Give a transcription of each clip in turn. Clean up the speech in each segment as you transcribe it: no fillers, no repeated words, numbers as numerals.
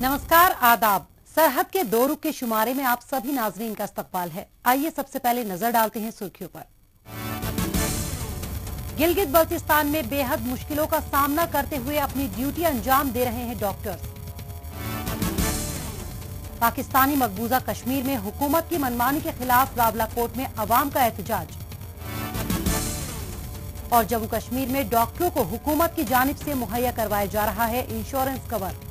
नमस्कार, आदाब। सरहद के 2 रुख के शुमारे में आप सभी नाजरीन का इस्तकबाल है। आइए सबसे पहले नजर डालते हैं सुर्खियों पर। गिलगित बल्तिस्तान में बेहद मुश्किलों का सामना करते हुए अपनी ड्यूटी अंजाम दे रहे हैं डॉक्टर्स। पाकिस्तानी मकबूजा कश्मीर में हुकूमत की मनमानी के खिलाफ रावलाकोट में अवाम का एहतजाज। और जम्मू कश्मीर में डॉक्टरों को हुकूमत की जानिब से मुहैया करवाया जा रहा है इंश्योरेंस कवर।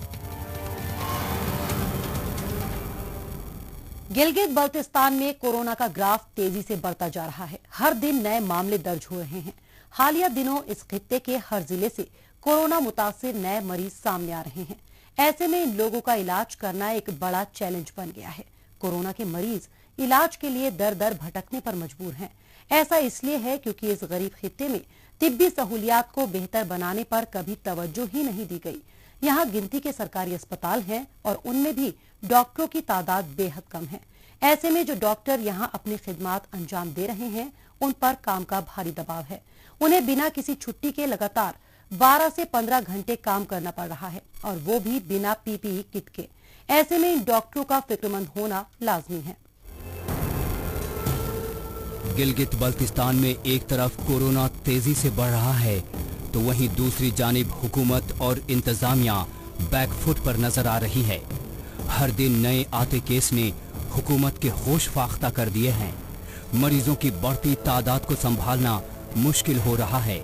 गिलगित बल्तिस्तान में कोरोना का ग्राफ तेजी से बढ़ता जा रहा है। हर दिन नए मामले दर्ज हो रहे हैं। हालिया दिनों इस खित्ते के हर जिले से कोरोना मुतासिर नए मरीज सामने आ रहे हैं। ऐसे में इन लोगों का इलाज करना एक बड़ा चैलेंज बन गया है। कोरोना के मरीज इलाज के लिए दर दर भटकने पर मजबूर हैं। ऐसा इसलिए है क्योंकि इस गरीब खित्ते में तिब्बी सहूलियात को बेहतर बनाने पर कभी तवज्जो ही नहीं दी गई। यहाँ गिनती के सरकारी अस्पताल हैं और उनमें भी डॉक्टरों की तादाद बेहद कम है। ऐसे में जो डॉक्टर यहाँ अपनी खिदमात अंजाम दे रहे हैं उन पर काम का भारी दबाव है। उन्हें बिना किसी छुट्टी के लगातार 12 से 15 घंटे काम करना पड़ रहा है और वो भी बिना पीपीई किट के। ऐसे में इन डॉक्टरों का फिक्रमंद होना लाजमी है। गिलगित बल्तिस्तान में एक तरफ कोरोना तेजी से बढ़ रहा है तो वहीं दूसरी जानिब हुकूमत और इंतजामिया बैकफुट पर नजर आ रही है। हर दिन नए आते केस ने हुकूमत के होश फाख्ता कर दिए हैं। मरीजों की बढ़ती तादाद को संभालना मुश्किल हो रहा है।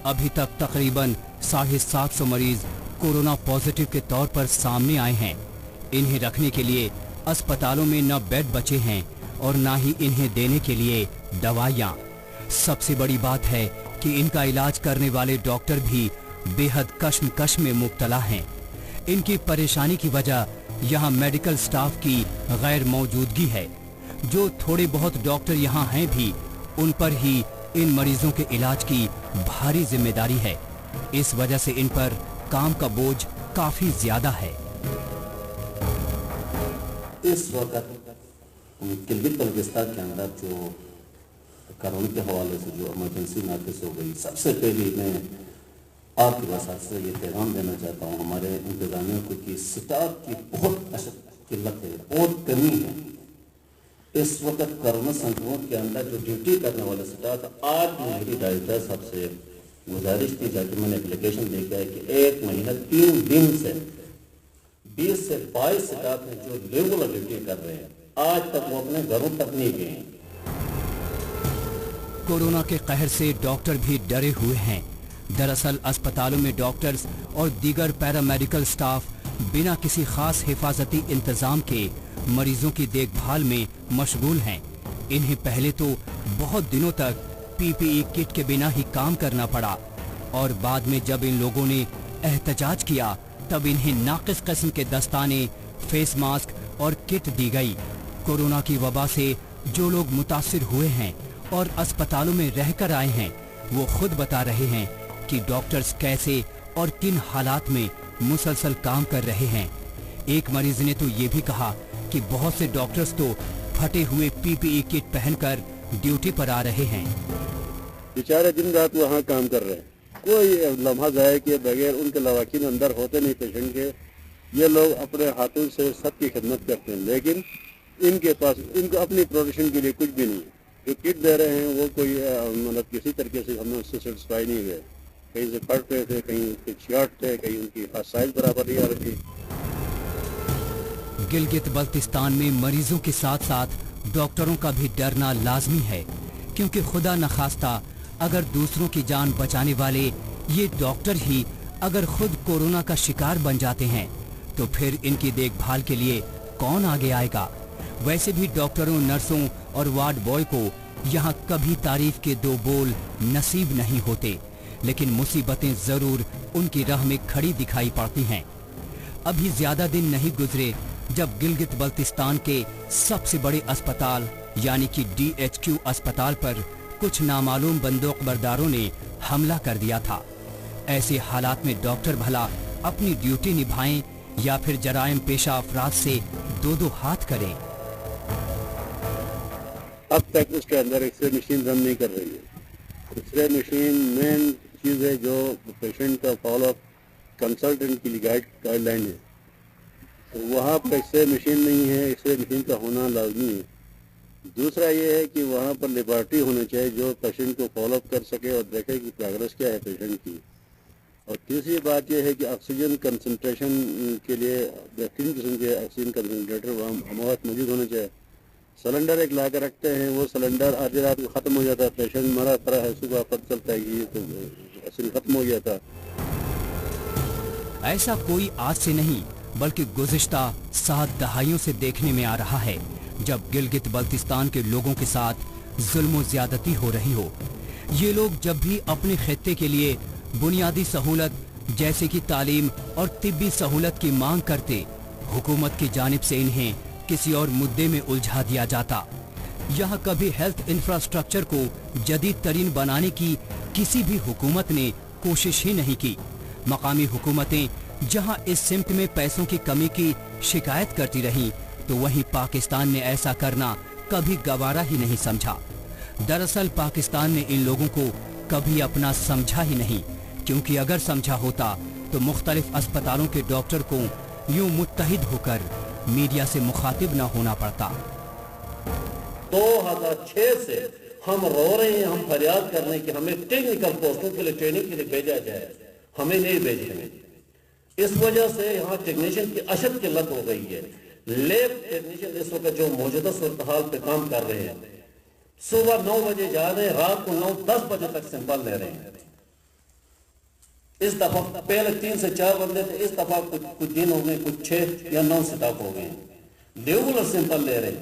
अभी तक तकरीबन 750 मरीज कोरोना पॉजिटिव के तौर पर सामने आए हैं। इन्हें रखने के लिए अस्पतालों में न बेड बचे हैं और न ही इन्हें देने के लिए दवाइयाँ। सबसे बड़ी बात है कि इनका इलाज करने वाले डॉक्टर भी बेहद कश्मकश में मुब्तला हैं। इनकी परेशानी की वजह यहाँ मेडिकल स्टाफ की गैर मौजूदगी है। जो थोड़े बहुत डॉक्टर यहाँ हैं भी उन पर ही इन मरीजों के इलाज की भारी जिम्मेदारी है। इस वजह से इन पर काम का बोझ काफी ज्यादा है। इस वक्त गिलगित बल्तिस्तान के अंदर जो कोरोना के हवाले से जो इमरजेंसी नाफिज हो गई, सबसे पहले मैं आपके वसात से ये पैगाम देना चाहता हूँ हमारे इंतजामिया को कि स्टाफ की बहुत किल्लत है, बहुत कमी है। इस वक्त कोरोना संक्रमण के अंदर जो ड्यूटी करने वाले स्टाफ, आज मेरी डायरेक्टर साहब से गुजारिश थी, जाके मैंने एप्लीकेशन लेके आया कि 1 महीना 3 दिन से 20 से 22 स्टाफ है जो रेगुलर ड्यूटी कर रहे हैं, आज तक वो अपने घरों तक नहीं गए हैं। कोरोना के कहर से डॉक्टर भी डरे हुए हैं। दरअसल अस्पतालों में डॉक्टर्स और दीगर पैरामेडिकल स्टाफ बिना किसी खास हिफाजती इंतजाम के मरीजों की देखभाल में मशगूल हैं। इन्हें पहले तो बहुत दिनों तक पीपीई किट के बिना ही काम करना पड़ा और बाद में जब इन लोगों ने एहतजाज किया तब इन्हें नाकिस किस्म के दस्ताने, फेस मास्क और किट दी गई। कोरोना की वबा से जो लोग मुतासिर हुए हैं और अस्पतालों में रहकर आए हैं वो खुद बता रहे हैं कि डॉक्टर्स कैसे और किन हालात में मुसलसल काम कर रहे हैं। एक मरीज ने तो ये भी कहा कि बहुत से डॉक्टर्स तो फटे हुए पीपीई किट पहनकर ड्यूटी पर आ रहे हैं। बेचारे दिन रात वहाँ काम कर रहे हैं, कोई लम्हा जाए कि बगैर उनके लवाकिन अंदर होते नहीं पेशेंट के। ये लोग अपने हाथों से सबकी खिदमत करते हैं, लेकिन इनके पास इनको अपनी प्रोटेक्शन के लिए कुछ भी नहीं है। जो किट दे रहे हैं वो कोई मतलब किसी तरीके से हमें उससे सेटिस्फाई नहीं हुए। कहीं से फट रहे थे, कहीं उनके शॉर्ट थे, कहीं उनकी साइज बराबर नहीं आ रही थी। गिलगित बल्तिस्तान में मरीजों के साथ साथ डॉक्टरों का भी डरना लाजमी है, क्योंकि खुदा नखास्ता अगर दूसरों की जान बचाने वाले ये डॉक्टर ही अगर खुद कोरोना का शिकार बन जाते हैं तो फिर इनकी देखभाल के लिए कौन आगे आएगा। वैसे भी डॉक्टरों, नर्सों और वार्ड बॉय को यहाँ कभी तारीफ के 2 बोल नसीब नहीं होते, लेकिन मुसीबतें जरूर उनकी राह में खड़ी दिखाई पड़ती हैं। अभी ज्यादा दिन नहीं गुजरे जब गिलगित बल्तिस्तान के सबसे बड़े अस्पताल यानी कि DHQ अस्पताल पर कुछ नामालूम बंदूकबरदारों ने हमला कर दिया था। ऐसे हालात में डॉक्टर भला अपनी ड्यूटी निभाएं या फिर जराइम पेशा अफराद से 2-2 हाथ करें। अब तक उसके अंदर एक्सरे मशीन रन नहीं कर रही है। एक्सरे मशीन मेन चीज़ है जो पेशेंट का फॉलोअप कंसल्टेंट के लिए गाइडलाइन है। تو وہاں پر ایکس رے مشین نہیں ہے، ایکس رے مشین کا ہونا لازمی ہے. دوسرا یہ ہے کہ وہاں پر لیبارٹری ہونی چاہیے جو پیشنٹ کو فالو اپ کر سکے اور دیکھے کہ پروگرس کیا ہے پیشنٹ کی. اور تیسری بات یہ ہے کہ آکسیجن کنسنٹریشن کے لیے بہترین قسم کے آکسیجن کنسنٹریٹر وہاں ہمارے موجود ہونے چاہیے. سلنڈر ایک لا کے رکھتے ہیں، وہ سلنڈر آدھی رات کو ختم ہو جاتا ہے، پیشنٹ مرا پڑا ہے، صبح پتہ چلتا ہے کہ تو آکسیجن ختم ہو گیا تھا. ایسا کوئی آج سے نہیں بلکہ گزشتہ 7 دہائیوں سے دیکھنے میں آ رہا ہے جب گلگت بلتستان کے لوگوں کے ساتھ ظلم و زیادتی ہو رہی ہو. یہ لوگ جب بھی اپنے خطے کے لیے بنیادی سہولت جیسے کہ تعلیم اور طبی سہولت کی مانگ کرتے، حکومت کی جانب سے انہیں کسی اور مدے میں الجھا دیا جاتا. یہاں کبھی ہیلتھ انفراسٹرکچر کو جدید ترین بنانے کی کسی بھی حکومت نے کوشش ہی نہیں کی. مقامی حکومتیں جہاں اس سمت میں پیسوں کی کمی کی شکایت کرتی رہیں تو وہیں پاکستان نے ایسا کرنا کبھی گوارا ہی نہیں سمجھا. دراصل پاکستان نے ان لوگوں کو کبھی اپنا سمجھا ہی نہیں، کیونکہ اگر سمجھا ہوتا تو مختلف اسپتالوں کے ڈاکٹر کو یوں متحد ہو کر میڈیا سے مخاطب نہ ہونا پڑتا. 2006 سے ہم رو رہے ہیں، ہم فریاد کر رہے ہیں کہ ہمیں ٹیکنیکل پوسٹوں کے لیے ٹریننگ کے لیے بھیجا جائے، ہمیں نہیں بھیجیں گے. اس وجہ سے یہاں ٹیکنیشین کی اشد قلت ہو گئی ہے. لیب ٹیکنیشین اس وقت جو موجودہ صورتحال پہ کام کر رہے ہیں، صبح 9 بجے جا رہے ہیں، رات کو 9-10 بجے تک سیمپل لے رہے ہیں. اس دفعہ پہلے 3 سے 4 بندے تھے، اس دفعہ کچھ دن ہو گئے، کچھ 6 یا 9 سٹاف ہو گئے ہیں. ریگولر سیمپل لے رہے ہیں،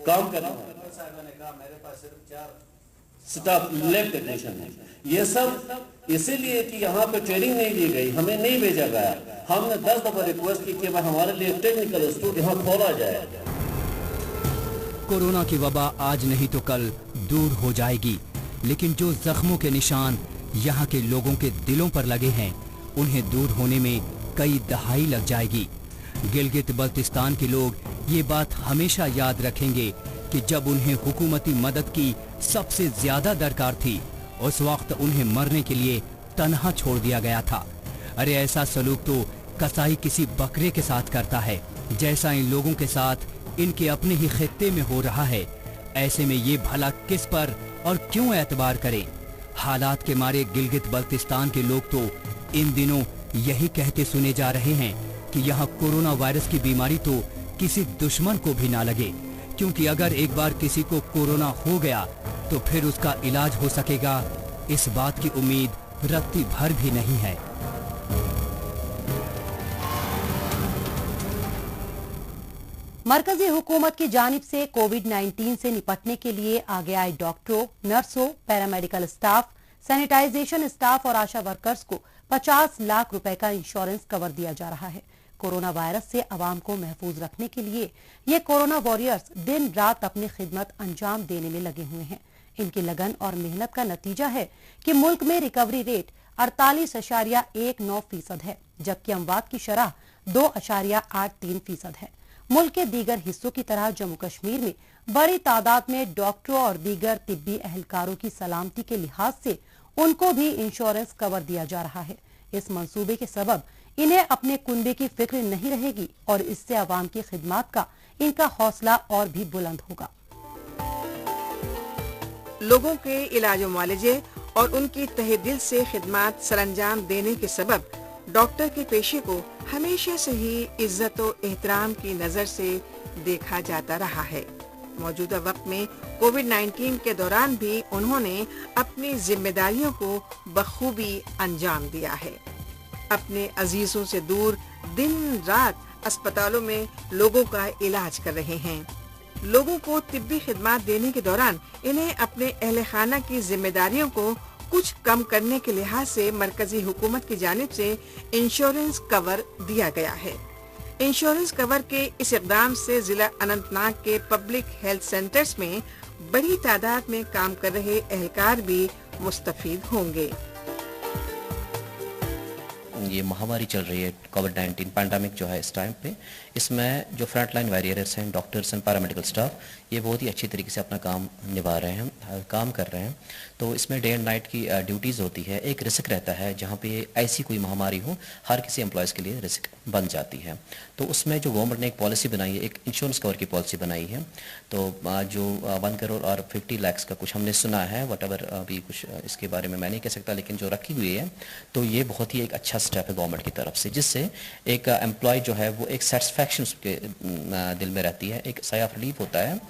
کام کر رہے ہیں. سٹاف لیب ٹیکنیشین ہے. یہ سب اسی لیے کہ یہاں پہ ٹریننگ نہیں دی گئی، ہمیں نہیں بھیجا گیا. ہم نے 10 دفعہ ریکویسٹ کی کہ ہمارے لیے ٹیکنیکل انسٹیٹیوٹ یہاں کھولا جائے. کورونا کی وبا آج نہیں تو کل دور ہو جائے گی، لیکن جو زخموں کے نشان یہاں کے لوگوں کے دلوں پر لگے ہیں انہیں دور ہونے میں کئی دہائی لگ جائے گی. گلگت بلتستان کے لوگ یہ بات ہمیشہ یاد رکھیں گے کہ جب انہیں حکومتی مدد کی سب سے زیادہ درکار تھی اس وقت انہیں مرنے کے لیے تنہا چھوڑ دیا گیا تھا. ارے ایسا سلوک تو کسائی کسی بکرے کے ساتھ کرتا ہے جیسا ان لوگوں کے ساتھ ان کے اپنے ہی خطے میں ہو رہا ہے. ایسے میں یہ بھلا کس پر اور کیوں اعتبار کرے؟ حالات کے مارے گلگت بلتستان کے لوگ تو ان دنوں یہی کہتے سنے جا رہے ہیں کہ یہاں کورونا وائرس کی بیماری تو کسی دشمن کو بھی نہ لگے، کیونکہ اگر ایک بار کسی کو کورونا ہو گیا تو پھر اس کا علاج ہو سکے گا، اس بات کی امید رتی بھر بھی نہیں ہے. مرکزی حکومت کی جانب سے کووڈ-19 سے نپٹنے کے لیے آگے آئے ڈاکٹروں، نرسوں، پیرامیڈیکل اسٹاف، سینیٹائزیشن اسٹاف اور آشا ورکرز کو 50 لاکھ روپے کا انشورنس کور دیا جا رہا ہے. کورونا وائرس سے عوام کو محفوظ رکھنے کے لیے یہ کورونا واریئرز دن رات اپنی خدمت انجام دینے میں لگے ہوئے ہیں. ان کی لگن اور محنت کا نتیجہ ہے کہ ملک میں ریکوری ریٹ 48.19% ہے، جبکہ اموات کی شرح 2.83% ہے. ملک کے دیگر حصوں کی طرح جموں کشمیر میں بڑی تعداد میں ڈاکٹروں اور دیگر طبی اہلکاروں کی سلامتی کے لحاظ سے ان کو بھی انشورنس کور دیا جا رہا ہے. اس منصوبے کے سبب انہیں اپنے کنبے کی فکر نہیں رہے گی اور اس سے عوام کی خدمات کا ان کا حوصلہ اور بھی بلند ہوگا. لوگوں کے علاج و معالجے اور ان کی تہہ دل سے خدمات سر انجام دینے کے سبب ڈاکٹر کے پیشے کو ہمیشہ سے ہی عزت و احترام کی نظر سے دیکھا جاتا رہا ہے. موجودہ وقت میں کووڈ-19 کے دوران بھی انہوں نے اپنی ذمہ داریوں کو بخوبی انجام دیا ہے. اپنے عزیزوں سے دور دن رات اسپتالوں میں لوگوں کا علاج کر رہے ہیں. لوگوں کو طبی خدمات دینے کے دوران انہیں اپنے اہل خانہ کی ذمہ داریوں کو کچھ کم کرنے کے لحاظ سے مرکزی حکومت کی جانب سے انشورنس کور دیا گیا ہے. انشورنس کور کے اس اقدام سے ضلع اننت ناگ کے پبلک ہیلتھ سینٹرز میں بڑی تعداد میں کام کر رہے اہلکار بھی مستفید ہوں گے. ये महामारी चल रही है, कोविड-19 पैंडेमिक जो है इस टाइम पे, इसमें जो फ्रंट लाइन वॉरियर्स हैं, डॉक्टर्स एंड पैरामेडिकल स्टाफ, ये बहुत ही अच्छी तरीके से अपना काम निभा रहे हैं, काम कर रहे हैं। तो इसमें डे एंड नाइट की ड्यूटीज़ होती है। एक रिस्क रहता है जहाँ पे ऐसी कोई महामारी हो, हर किसी एम्प्लॉयज़ के लिए रिस्क बन जाती है। तो उसमें जो गवर्नमेंट ने एक पॉलिसी बनाई है, एक इंश्योरेंस कवर की पॉलिसी बनाई है, तो जो 1 करोड़ और 50 लाख का कुछ हमने सुना है, वटएवर अभी कुछ इसके बारे में मैं नहीं कह सकता, लेकिन जो रखी हुई है, तो ये बहुत ही एक अच्छा स्टेप है गवर्नमेंट की तरफ से, जिससे एक एम्प्लॉय जो है वो एक सेटिस्फैक्शन उसके दिल में रहती है, एक साया ऑफ रिलीफ होता है।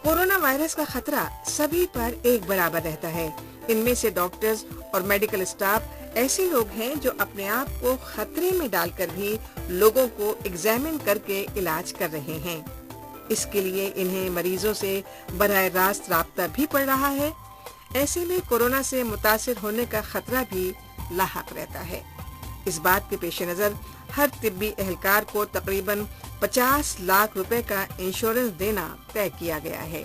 कोरोना वायरस का खतरा सभी पर एक बराबर रहता है। इनमें से डॉक्टर्स और मेडिकल स्टाफ ऐसे लोग हैं जो अपने आप को खतरे में डालकर भी लोगों को एग्जामिन करके इलाज कर रहे हैं। इसके लिए इन्हें मरीजों से बराह रास्त राब्ता भी पड़ रहा है। ऐसे में कोरोना से मुतासिर होने का खतरा भी लाहक रहता है। इस बात के पेश नजर हर तिब्बी एहलकार को तकरीबन 50 लाख रुपए का इंश्योरेंस देना तय किया गया है।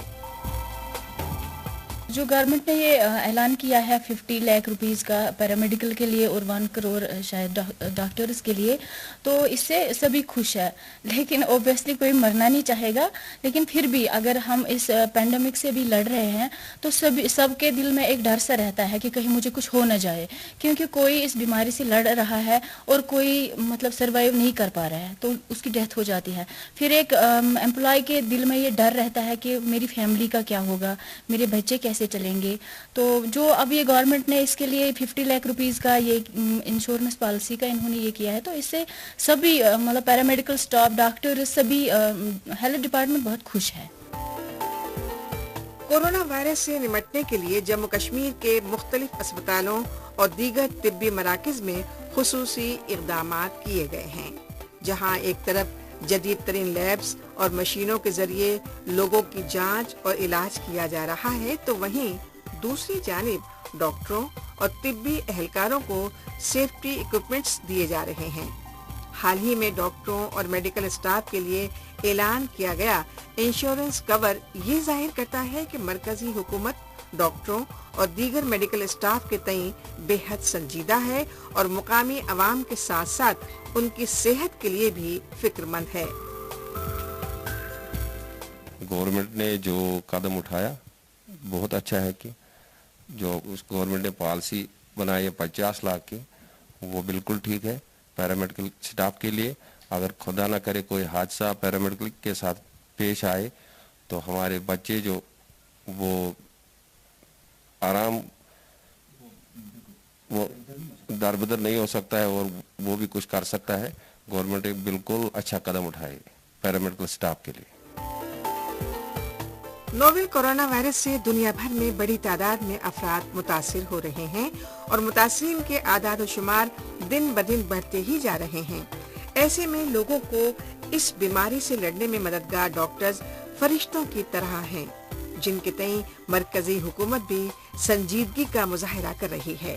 जो गवर्नमेंट ने ये ऐलान किया है 50 लाख रुपीस का पैरामेडिकल के लिए और 1 करोड़ शायद डॉक्टर्स के लिए, तो इससे सभी खुश है। लेकिन ओबियसली कोई मरना नहीं चाहेगा, लेकिन फिर भी अगर हम इस पैंडेमिक से भी लड़ रहे हैं तो सबके दिल में एक डर सा रहता है कि कहीं मुझे कुछ हो ना जाए, क्योंकि कोई इस बीमारी से लड़ रहा है और कोई मतलब सर्वाइव नहीं कर पा रहा है तो उसकी डेथ हो जाती है। फिर एक एम्प्लॉय के दिल में ये डर रहता है कि मेरी फैमिली का क्या होगा, मेरे बच्चे कैसे चलेंगे। तो जो अब ये गवर्नमेंट ने इसके लिए 50 लाख रुपीस का ये इंश्योरेंस पॉलिसी का इन्होंने ये किया है, तो इससे सभी मतलब पैरामेडिकल स्टाफ, डॉक्टर, सभी हेल्थ डिपार्टमेंट बहुत खुश है। कोरोना वायरस से निपटने के लिए जम्मू कश्मीर के मुख्तलिफ अस्पतालों और दीगर तिब्बी मराकज में खुसूसी इक़दामात किए गए हैं, जहां एक तरफ जदीद तरीन लैब्स और मशीनों के जरिए लोगों की जांच और इलाज किया जा रहा है, तो वहीं दूसरी जानिब डॉक्टरों और तिब्बी एहलकारों को सेफ्टी इक्विपमेंट्स दिए जा रहे हैं। हाल ही में डॉक्टरों और मेडिकल स्टाफ के लिए ऐलान किया गया इंश्योरेंस कवर ये जाहिर करता है कि मरकजी हुकूमत डॉक्टरों और दीगर मेडिकल स्टाफ के तई बेहद संजीदा है और मुकामी अवाम के साथ साथ उनकी सेहत के लिए भी फिक्रमंद है। गवर्नमेंट ने जो कदम उठाया बहुत अच्छा है कि जो उस गवर्नमेंट ने पॉलिसी बनाई है 50 लाख की, वो बिल्कुल ठीक है पैरामेडिकल स्टाफ के लिए। अगर खुदा ना करे कोई हादसा पैरामेडिकल के साथ पेश आए तो हमारे बच्चे जो वो आराम वो दरबदर नहीं हो सकता है और वो भी कुछ कर सकता है। गवर्नमेंट एक बिल्कुल अच्छा कदम उठाए पैरामेडिकल स्टाफ के लिए। नोवेल कोरोना वायरस से दुनिया भर में बड़ी तादाद में अफराद मुतासिर हो रहे हैं और मुतासिरीन के आदाद व शुमार दिन ब दिन बढ़ते ही जा रहे हैं। ऐसे में लोगों को इस बीमारी से लड़ने में मददगार डॉक्टर्स फरिश्तों की तरह हैं, जिनके तई मरकजी हुकूमत भी संजीदगी का मुजाहिरा कर रही है।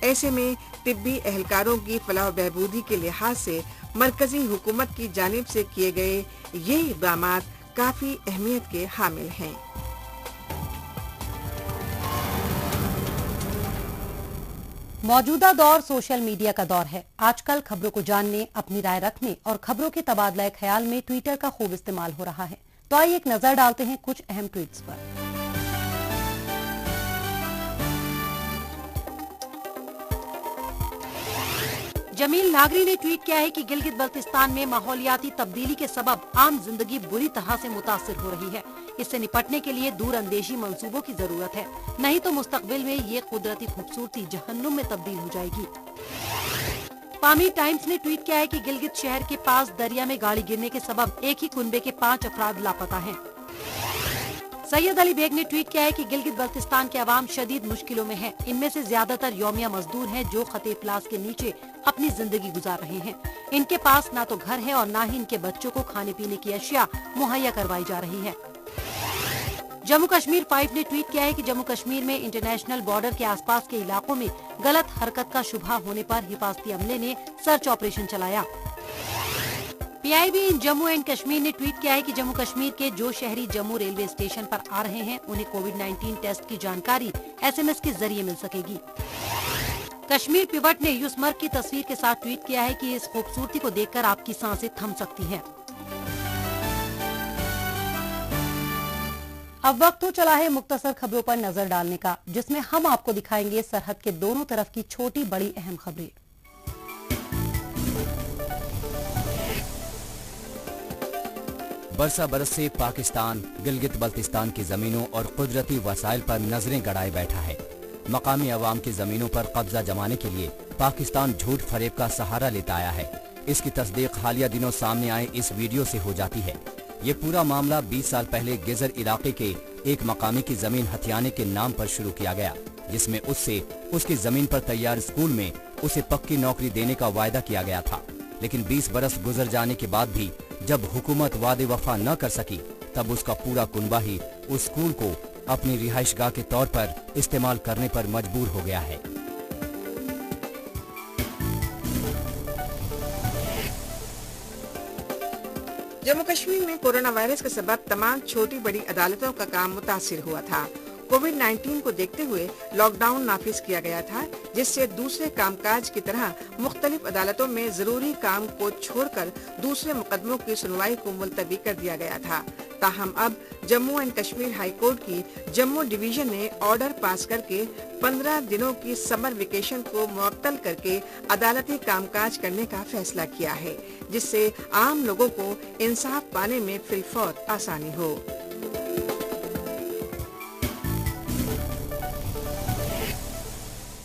ऐसे में तिब्बी एहलकारों की फलाह बहबूदी के लिहाज से मरकजी हुकूमत की जानिब से किए गए ये इक़दामात काफी अहमियत के हामिल हैं। मौजूदा दौर सोशल मीडिया का दौर है। आजकल खबरों को जानने, अपनी राय रखने और खबरों के तबादला ख्याल में ट्विटर का खूब इस्तेमाल हो रहा है। तो आइए एक नजर डालते हैं कुछ अहम ट्वीट्स पर। जमील नागरी ने ट्वीट किया है कि गिलगित बल्तिस्तान में माहौलियाती तब्दीली के सबब आम जिंदगी बुरी तरह से मुतासिर हो रही है। इससे निपटने के लिए दूर अंदेशी मंसूबों की जरूरत है, नहीं तो मुस्तकबिल में ये कुदरती खूबसूरती जहन्नुम में तब्दील हो जाएगी। पामी टाइम्स ने ट्वीट किया है कि गिलगित शहर के पास दरिया में गाड़ी गिरने के सबब एक ही कुनबे के 5 अफराद लापता हैं। सैयद अली बेग ने ट्वीट किया है कि गिलगित बल्तिस्तान के अवाम शदीद मुश्किलों में हैं। इनमें से ज्यादातर यौमिया मजदूर हैं जो खते इफ्लास के नीचे अपनी जिंदगी गुजार रहे हैं। इनके पास ना तो घर है और ना ही इनके बच्चों को खाने पीने की अशिया मुहैया करवाई जा रही है। जम्मू कश्मीर 5 ने ट्वीट किया है कि जम्मू कश्मीर में इंटरनेशनल बॉर्डर के आसपास के इलाकों में गलत हरकत का शुबहा होने पर हिफाजती अमले ने सर्च ऑपरेशन चलाया। PIB in Jammu and Kashmir ने ट्वीट किया है कि जम्मू कश्मीर के जो शहरी जम्मू रेलवे स्टेशन पर आ रहे हैं उन्हें कोविड-19 टेस्ट की जानकारी SMS के जरिए मिल सकेगी। कश्मीर पिवट ने युसमर्ग की तस्वीर के साथ ट्वीट किया है कि इस खूबसूरती को देखकर आपकी सांसें थम सकती हैं। अब वक्त हो चला है मुख्तसर खबरों पर नजर डालने का, जिसमें हम आपको दिखाएंगे सरहद के दोनों तरफ की छोटी बड़ी अहम खबरें। बरसा बरस से पाकिस्तान गिलगित बल्तिस्तान की जमीनों और कुदरती वसाइल पर नजरें गड़ाए बैठा है। मकामी अवाम की जमीनों पर कब्जा जमाने के लिए पाकिस्तान झूठ फरेब का सहारा लेता आया है। इसकी तस्दीक हालिया दिनों सामने आए इस वीडियो से हो जाती है। ये पूरा मामला 20 साल पहले गेजर इलाके के एक मकामी की जमीन हथियाने के नाम पर शुरू किया गया, जिसमें उससे उसकी जमीन पर तैयार स्कूल में उसे पक्की नौकरी देने का वायदा किया गया था। लेकिन 20 बरस गुजर जाने के बाद भी जब हुकूमत वादे वफा न कर सकी, तब उसका पूरा कुनबा ही उस स्कूल को अपनी रिहाइशगाह के तौर पर इस्तेमाल करने पर मजबूर हो गया है। जम्मू कश्मीर में कोरोना वायरस के सबब तमाम छोटी बड़ी अदालतों का काम मुतासिर हुआ था। कोविड-19 को देखते हुए लॉकडाउन नाफिज किया गया था, जिससे दूसरे कामकाज की तरह मुख्तलिफ अदालतों में जरूरी काम को छोड़कर दूसरे मुकदमों की सुनवाई को मुलतवी कर दिया गया था। ताहम अब Jammu and Kashmir high court की जम्मू डिवीजन ने ऑर्डर पास करके 15 दिनों की समर वेकेशन को मुअत्तल करके अदालती कामकाज करने का फैसला किया है, जिससे आम लोगों को इंसाफ पाने में फिलफौर आसानी हो।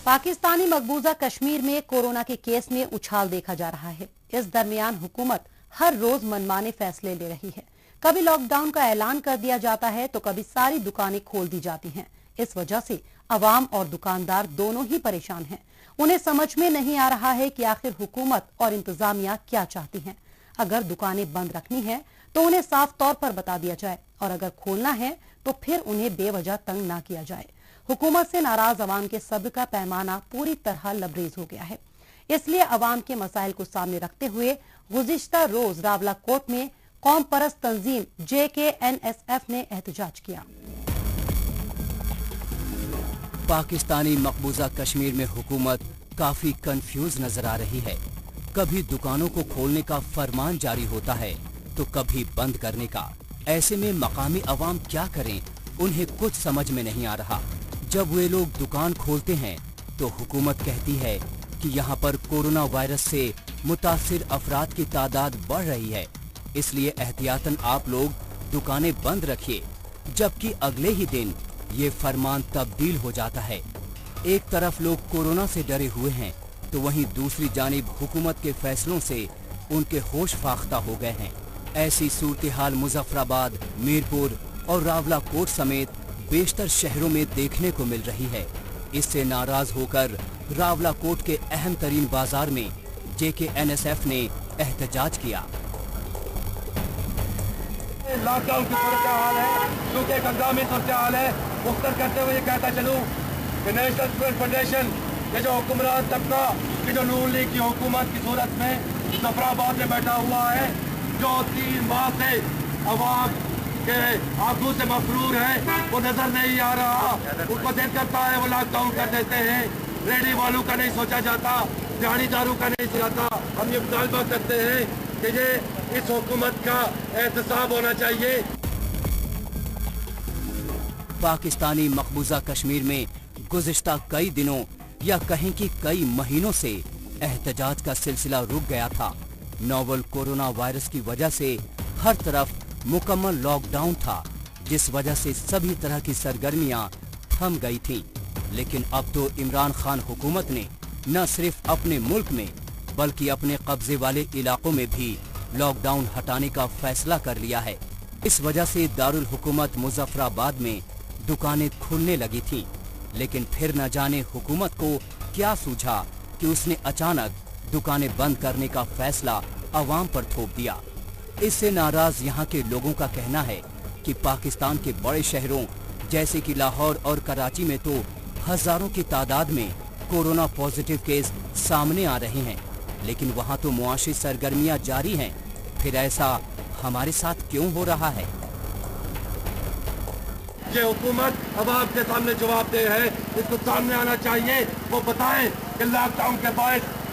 पाकिस्तानी मकबूजा कश्मीर में कोरोना के केस में उछाल देखा जा रहा है। इस दरमियान हुकूमत हर रोज मनमाने फैसले ले रही है। कभी लॉकडाउन का ऐलान कर दिया जाता है तो कभी सारी दुकानें खोल दी जाती हैं। इस वजह से अवाम और दुकानदार दोनों ही परेशान हैं। उन्हें समझ में नहीं आ रहा है कि आखिर हुकूमत और इंतजामिया क्या चाहती हैं। अगर दुकानें बंद रखनी है तो उन्हें साफ तौर पर बता दिया जाए, और अगर खोलना है तो फिर उन्हें बेवजह तंग ना किया जाए। हुकूमत से नाराज अवाम के सब्र का पैमाना पूरी तरह लबरेज हो गया है। इसलिए अवाम के मसाइल को सामने रखते हुए गुज़िश्ता रोज रावला कोट में कौम परस्त तंजीम JKNSF ने एहतजाज किया। पाकिस्तानी मकबूजा कश्मीर में हुकूमत काफी कंफ्यूज नजर आ रही है। कभी दुकानों को खोलने का फरमान जारी होता है तो कभी बंद करने का। ऐसे में मकामी अवाम क्या करें, उन्हें कुछ समझ में नहीं आ रहा। जब वे लोग दुकान खोलते हैं तो हुकूमत कहती है कि यहाँ पर कोरोना वायरस से मुतासिर अफराद की तादाद बढ़ रही है, इसलिए एहतियातन आप लोग दुकानें बंद रखिए। जबकि अगले ही दिन ये फरमान तब्दील हो जाता है। एक तरफ लोग कोरोना से डरे हुए हैं तो वहीं दूसरी जानिब हुकूमत के फैसलों से उनके होश फाख्ता हो गए हैं। ऐसी सूरत हाल मुजफ्फराबाद, मीरपुर और रावला कोट समेत बेशतर शहरों में देखने को मिल रही है। इससे नाराज होकर रावला कोट के अहम तरीन बाजार में JKNSF ने एहतजाज किया। लॉकडाउन की सूरत हाल है, क्योंकि एक हंगामी सूरत हाल है। मुख्तर करते हुए कहता चलूँ कि नेशनल स्टूडेंट फेडरेशन ये जो हुक्मरान तबका की जो नून लीग की हुकूमत की सूरत में मुजफ्फराबाद में बैठा हुआ है, जो 3 माह से अवाम के आंखों से मफरूर है, वो नजर नहीं आ रहा। उनको दिल करता है वो लॉकडाउन कर देते हैं। रेडी वालों का नहीं सोचा जाता, दिहाड़ीदारों का नहीं सोचा जाता। हम ये मुतालबा करते हैं कि ये इस हुकूमत का एहतसाब होना चाहिए। पाकिस्तानी मकबूजा कश्मीर में गुज़िश्ता कई दिनों या कहें कि कई महीनों से एहतजाज का सिलसिला रुक गया था। नोवल कोरोना वायरस की वजह से हर तरफ मुकम्मल लॉकडाउन था, जिस वजह से सभी तरह की सरगर्मियां थम गई थीं। लेकिन अब तो इमरान खान हुकूमत ने न सिर्फ अपने मुल्क में बल्कि अपने कब्जे वाले इलाकों में भी लॉकडाउन हटाने का फैसला कर लिया है। इस वजह से दारुल हुकूमत मुजफ्फराबाद में दुकानें खुलने लगी थीं। लेकिन फिर न जाने हुकूमत को क्या सूझा कि उसने अचानक दुकानें बंद करने का फैसला अवाम पर थोप दिया। इससे नाराज यहाँ के लोगों का कहना है कि पाकिस्तान के बड़े शहरों जैसे कि लाहौर और कराची में तो हजारों की तादाद में कोरोना पॉजिटिव केस सामने आ रहे हैं, लेकिन वहाँ तो मुआशी सरगर्मियाँ जारी हैं। फिर ऐसा हमारे साथ क्यों हो रहा है? ये हुकूमत अब आपके सामने जवाबदेह है, इसको सामने आना चाहिए। वो बताएं कि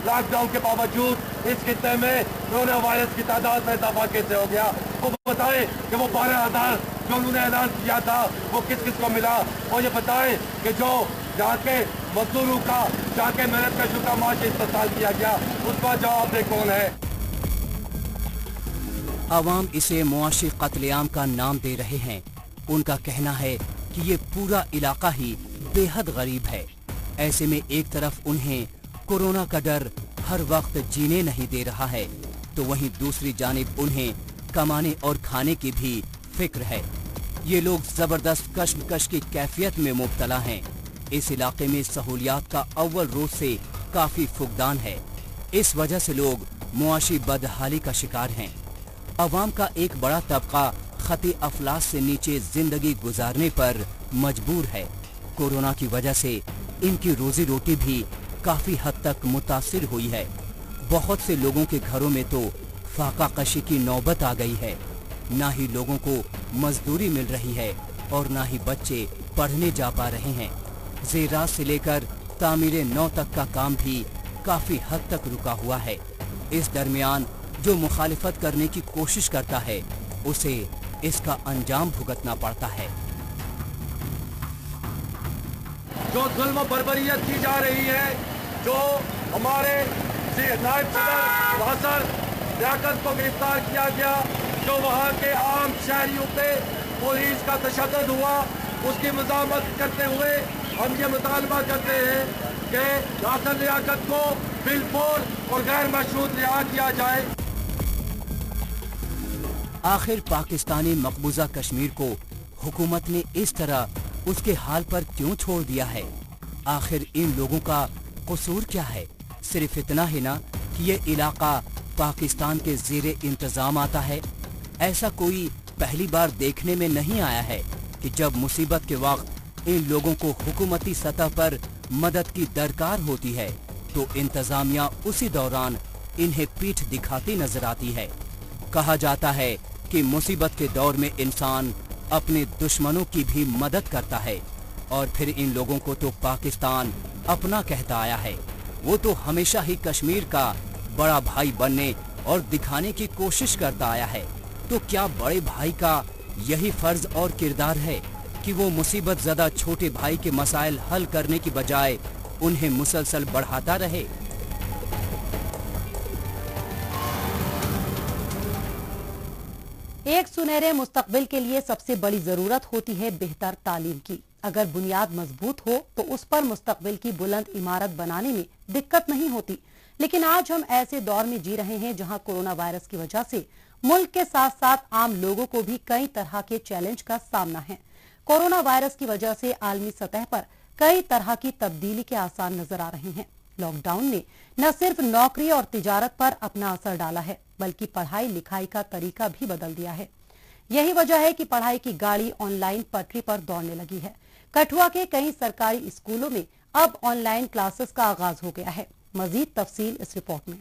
लॉकडाउन के बावजूद इस खित्ते में कोरोना वायरस की तादाद में इजाफा कैसे हो गया। वो बताएं कि वो 12,000 जो उन्होंने ऐलान किया था वो किस किस को मिला, और ये बताएं कि जो जहाँ के मजदूरों का, जहाँ के मेहनत कशों का माश इस्तेमाल किया गया, उसका जवाब दे कौन है। आवाम इसे मुआशी कत्लेआम का नाम दे रहे हैं। उनका कहना है कि ये पूरा इलाका ही बेहद गरीब है। ऐसे में एक तरफ उन्हें कोरोना का डर हर वक्त जीने नहीं दे रहा है, तो वहीं दूसरी जानिब उन्हें कमाने और खाने की भी फिक्र है। ये लोग जबरदस्त कश्मकश की कैफियत में मुब्तला हैं। इस इलाके में सहूलियात का अव्वल रोज से काफी फुकदान है। इस वजह से लोग मुआशी बदहाली का शिकार हैं। अवाम का एक बड़ा तबका खती अफलास से नीचे जिंदगी गुजारने पर मजबूर है। कोरोना की वजह से इनकी रोजी रोटी भी काफी हद तक मुतासिर हुई है। बहुत से लोगों के घरों में तो फाका कशी की नौबत आ गई है। ना ही लोगों को मजदूरी मिल रही है और ना ही बच्चे पढ़ने जा पा रहे हैं। ज़ेरात से लेकर तामीरे नौ तक का काम भी काफी हद तक रुका हुआ है। इस दरमियान जो मुखालिफत करने की कोशिश करता है उसे इसका अंजाम भुगतना पड़ता है। जो जुल्म बर्बरियत की जा रही है, जो हमारे नायब सदर वहासर लियाकत को गिरफ्तार किया गया, जो वहाँ के आम शहरियों पे पुलिस का तशद्दुद हुआ, उसकी मज़ामत करते हुए हम ये मुतालबा करते हैं कि नासिर लियाकत को बिलफौर और गैर मशरूत रिहा किया जाए। आखिर पाकिस्तानी मकबूजा कश्मीर को हुकूमत ने इस तरह उसके हाल पर क्यों छोड़ दिया है? आखिर इन लोगों का कसूर क्या है? सिर्फ इतना ही ना कि ये इलाका पाकिस्तान के ज़ेरे इंतजाम आता है। ऐसा कोई पहली बार देखने में नहीं आया है कि जब मुसीबत के वक्त इन लोगों को हुकूमती सतह पर मदद की दरकार होती है तो इंतजामिया उसी दौरान इन्हें पीठ दिखाती नजर आती है। कहा जाता है कि मुसीबत के दौर में इंसान अपने दुश्मनों की भी मदद करता है, और फिर इन लोगों को तो पाकिस्तान अपना कहता आया है। वो तो हमेशा ही कश्मीर का बड़ा भाई बनने और दिखाने की कोशिश करता आया है। तो क्या बड़े भाई का यही फर्ज और किरदार है कि वो मुसीबत ज़दा छोटे भाई के मसाइल हल करने की बजाय उन्हें मुसलसल बढ़ाता रहे? एक सुनहरे मुस्तकबिल के लिए सबसे बड़ी जरूरत होती है बेहतर तालीम की। अगर बुनियाद मजबूत हो तो उस पर मुस्तकबिल की बुलंद इमारत बनाने में दिक्कत नहीं होती। लेकिन आज हम ऐसे दौर में जी रहे हैं जहां कोरोना वायरस की वजह से मुल्क के साथ साथ आम लोगों को भी कई तरह के चैलेंज का सामना है। कोरोना वायरस की वजह से आलमी सतह पर कई तरह की तब्दीली के आसार नजर आ रहे हैं। लॉकडाउन ने न सिर्फ नौकरी और तिजारत पर अपना असर डाला है बल्कि पढ़ाई लिखाई का तरीका भी बदल दिया है। यही वजह है कि पढ़ाई की गाड़ी ऑनलाइन पटरी पर दौड़ने लगी है। कठुआ के कई सरकारी स्कूलों में अब ऑनलाइन क्लासेस का आगाज हो गया है। मजीद तफसील इस रिपोर्ट में।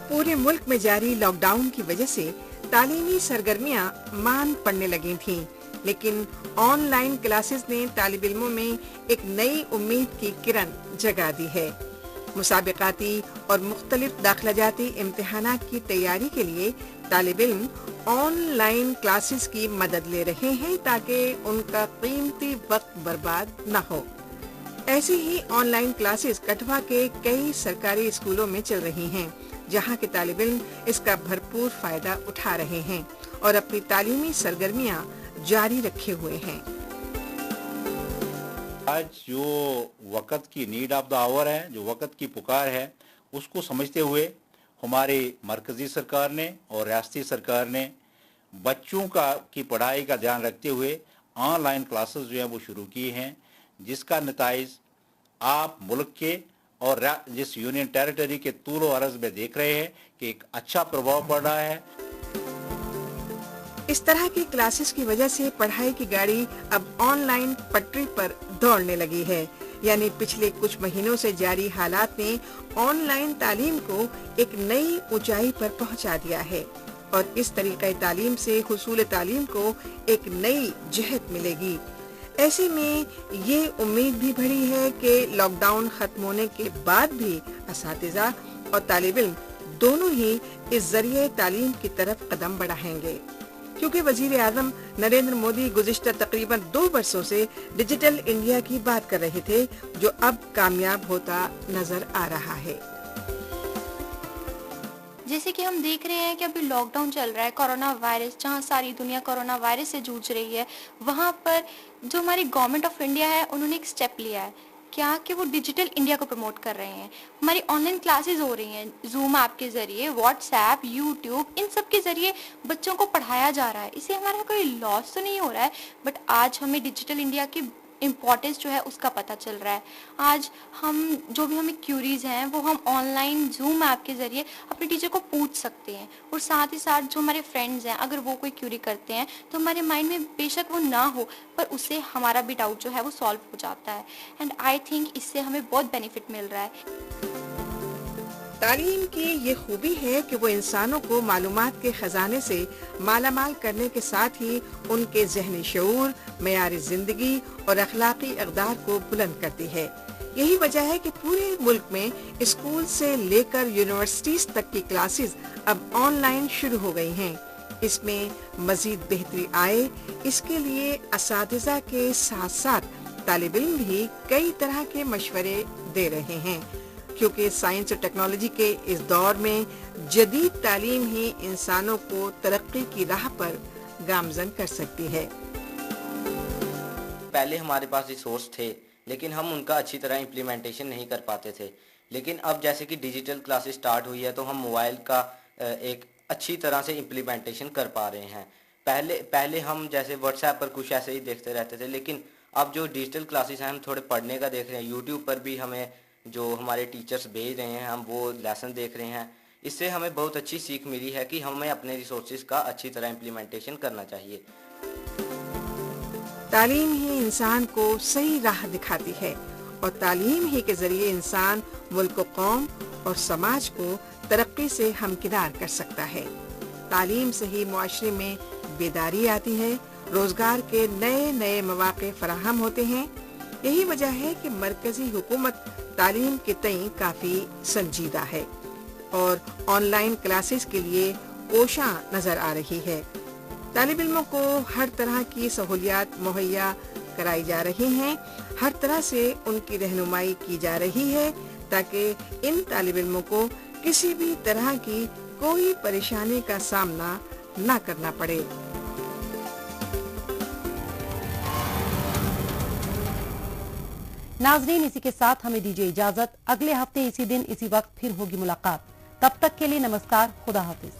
पूरे मुल्क में जारी लॉकडाउन की वजह से तालीमी सरगर्मियां मान पड़ने लगी थीं, लेकिन ऑनलाइन क्लासेस ने तालिब इल्मों में एक नई उम्मीद की किरण जगा दी है। मुसाबिकाती और मुख्तलिफ दाखिलाजाती इम्तिहानात की तैयारी के लिए तालिब इल्म ऑनलाइन क्लासेस की मदद ले रहे हैं ताकि उनका कीमती वक्त बर्बाद न हो। ऐसी ही ऑनलाइन क्लासेस कठुआ के कई सरकारी स्कूलों में चल रही हैं, जहां के तालिब इल्म इसका भरपूर फायदा उठा रहे हैं और अपनी तालीमी सरगर्मियां जारी रखे हुए हैं। आज जो वक़्त की नीड ऑफ द आवर है, जो वक़्त की पुकार है, उसको समझते हुए हमारी मरकज़ी सरकार ने और रियासती सरकार ने बच्चों की पढ़ाई का ध्यान रखते हुए ऑनलाइन क्लासेस जो हैं वो शुरू की हैं, जिसका नताइज आप मुल्क के और जिस यूनियन टेरिटरी के तूल और अर्ज़ में देख रहे हैं कि एक अच्छा प्रभाव पड़ रहा है। इस तरह की क्लासेस की वजह से पढ़ाई की गाड़ी अब ऑनलाइन पटरी पर दौड़ने लगी है। यानी पिछले कुछ महीनों से जारी हालात ने ऑनलाइन तालीम को एक नई ऊंचाई पर पहुंचा दिया है और इस तरीक़े तालीम से हुसूल तालीम को एक नई जहत मिलेगी। ऐसे में ये उम्मीद भी बढ़ी है कि लॉकडाउन खत्म होने के बाद भी असातिज़ा और तालिब इल्म दोनों ही इस जरिए तालीम की तरफ कदम बढ़ाएंगे, क्योंकि वजीर आज़म नरेंद्र मोदी गुज़िश्ता तकरीबन 2 वर्षों से डिजिटल इंडिया की बात कर रहे थे, जो अब कामयाब होता नजर आ रहा है। जैसे कि हम देख रहे हैं कि अभी लॉकडाउन चल रहा है, कोरोना वायरस, जहां सारी दुनिया कोरोना वायरस से जूझ रही है, वहां पर जो हमारी गवर्नमेंट ऑफ इंडिया है उन्होंने एक स्टेप लिया है, क्या कि वो डिजिटल इंडिया को प्रमोट कर रहे हैं। हमारी ऑनलाइन क्लासेस हो रही हैं, जूम ऐप के ज़रिए, व्हाट्सएप, यूट्यूब, इन सब के ज़रिए बच्चों को पढ़ाया जा रहा है। इससे हमारा कोई लॉस तो नहीं हो रहा है, बट आज हमें डिजिटल इंडिया की इम्पोर्टेंस जो है उसका पता चल रहा है। आज हम जो भी हमें क्यूरीज हैं वो हम ऑनलाइन जूम ऐप के ज़रिए अपने टीचर को पूछ सकते हैं, और साथ ही साथ जो हमारे फ्रेंड्स हैं अगर वो कोई क्यूरी करते हैं तो हमारे माइंड में बेशक वो ना हो पर उससे हमारा भी डाउट जो है वो सॉल्व हो जाता है। एंड आई थिंक इससे हमें बहुत बेनिफिट मिल रहा है। तालीम की ये खूबी है कि वो इंसानों को मालूमात के खजाने से मालामाल करने के साथ ही उनके ज़हनी शऊर, मेयार ज़िंदगी और अखलाकी इक़दार को बुलंद करती है। यही वजह है कि पूरे मुल्क में स्कूल से लेकर यूनिवर्सिटीज तक की क्लासेस अब ऑनलाइन शुरू हो गई हैं। इसमें मजीद बेहतरी आए, इसके लिए असातिज़ा के साथ साथ तालिब इल्म भी कई तरह के मशवरे दे रहे हैं, क्योंकि साइंस और टेक्नोलॉजी के इस दौर में जदीद तालीम ही इंसानों को तरक्की की राह पर गामजन कर सकती है। पहले हमारे पास रिसोर्स थे लेकिन हम उनका अच्छी तरह इम्प्लीमेंटेशन नहीं कर पाते थे, लेकिन अब जैसे कि डिजिटल क्लासेस स्टार्ट हुई है तो हम मोबाइल का एक अच्छी तरह से इम्प्लीमेंटेशन कर पा रहे हैं। पहले हम जैसे व्हाट्सएप पर कुछ ऐसे ही देखते रहते थे, लेकिन अब जो डिजिटल क्लासेस हैं हम थोड़े पढ़ने का देख रहे हैं। यूट्यूब पर भी हमें जो हमारे टीचर्स भेज रहे हैं हम वो लेसन देख रहे हैं। इससे हमें बहुत अच्छी सीख मिली है कि हमें अपने रिसोर्सेज का अच्छी तरह इम्प्लीमेंटेशन करना चाहिए। तालीम ही इंसान को सही राह दिखाती है और तालीम ही के जरिए इंसान मुल्क, कौम और समाज को तरक्की से हमकिनार कर सकता है। तालीम से ही मुआशरे में बेदारी आती है, रोजगार के नए नए मौके फराहम होते हैं। यही वजह है कि मरकजी हुकूमत तालीम के तई काफी संजीदा है और ऑनलाइन क्लासेस के लिए कोशां नजर आ रही है। तालिब इल्मों को हर तरह की सहूलियात मुहैया कराई जा रही हैं, हर तरह से उनकी रहनुमाई की जा रही है ताकि इन तालिब इल्मों को किसी भी तरह की कोई परेशानी का सामना न करना पड़े। नाजरीन, इसी के साथ हमें दीजिए इजाजत। अगले हफ्ते इसी दिन इसी वक्त फिर होगी मुलाकात। तब तक के लिए नमस्कार, खुदा हाफिज।